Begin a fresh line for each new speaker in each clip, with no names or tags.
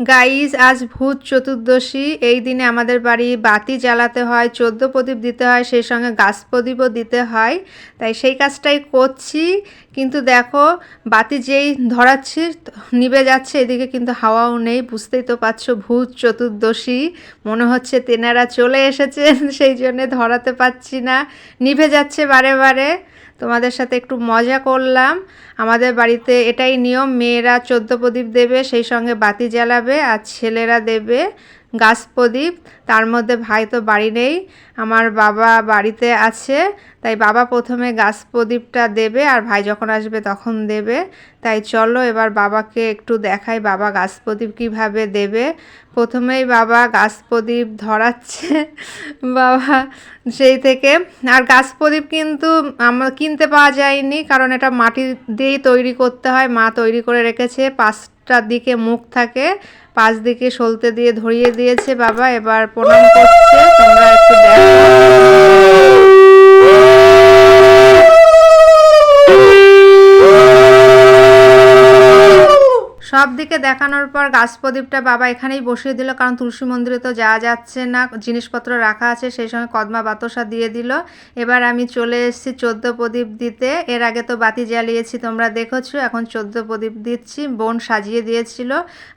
Guys আজ ভূত চতুর্দশী। এই দিনে আমাদের বাড়ি বাতি জ্বালাতে হয়, 14 প্রদীপ দিতে হয়, সেই সঙ্গে গাছ প্রদীপও দিতে হয়। তাই সেই কাজটাই করছি। কিন্তু দেখো, বাতি যেই ধরাচ্ছি নিভে যাচ্ছে, এদিকে কিন্তু হাওয়াও নেই। বুঝতেই তো পারছো, ভূত চতুর্দশী, মনে হচ্ছে তেনারা চলে এসেছেন, সেই জন্যে ধরাতে পারছি না, নিভে যাচ্ছে বারে বারে। তোমাদের সাথে একটু মজা করলাম। আমাদের বাড়িতে এটাই নিয়ম, মেয়েরা 14 প্রদীপ দেবে, সেই সঙ্গে বাতি জ্বালাবে, আর ছেলেরা দেবে গাছ প্রদীপ। তার মধ্যে ভাই তো বাড়ি নেই, আমার বাবা বাড়িতে আছে, তাই বাবা প্রথমে গাছ প্রদীপটা দেবে, আর ভাই যখন আসবে তখন দেবে। তাই চলো এবার বাবাকে একটু দেখাই বাবা গাছ প্রদীপ কীভাবে দেবে। প্রথমেই বাবা গাছ প্রদীপ ধরাচ্ছে। বাবা সেই থেকে, আর গাছ প্রদীপ কিন্তু আমরা কিনতে পাওয়া যায়নি, কারণ এটা মাটি দিয়েই তৈরি করতে হয়। মা তৈরি করে রেখেছে, 5টা দিকে মুখ থাকে, 5 দিকে সলতে দিয়ে ধরিয়ে দিয়েছে বাবা। এবার প্রণাম করছে, তোমরা একটু দেখো। সব দিকে দেখানোর পর গাছ প্রদীপটা বাবা এখানেই বসিয়ে দিল, কারণ তুলসী মন্দিরে তো যাওয়া যাচ্ছে না, জিনিসপত্র রাখা আছে, সেই সঙ্গে কদমা বাতাসা দিয়ে দিল। এবার আমি চলে এসেছি 14 প্রদীপ দিতে। এর আগে তো বাতি জ্বালিয়েছি, তোমরা দেখেছো, এখন 14 প্রদীপ দিচ্ছি। বোন সাজিয়ে দিয়েছিল,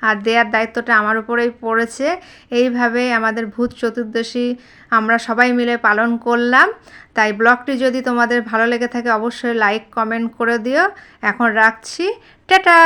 আর দেওয়ার দায়িত্বটা আমার উপরেই পড়েছে। এইভাবেই আমাদের ভূত চতুর্দশী আমরা সবাই মিলে পালন করলাম। তাই ব্লগটি যদি তোমাদের ভালো লেগে থাকে অবশ্যই লাইক কমেন্ট করে দিও। এখন রাখছি, টাটা।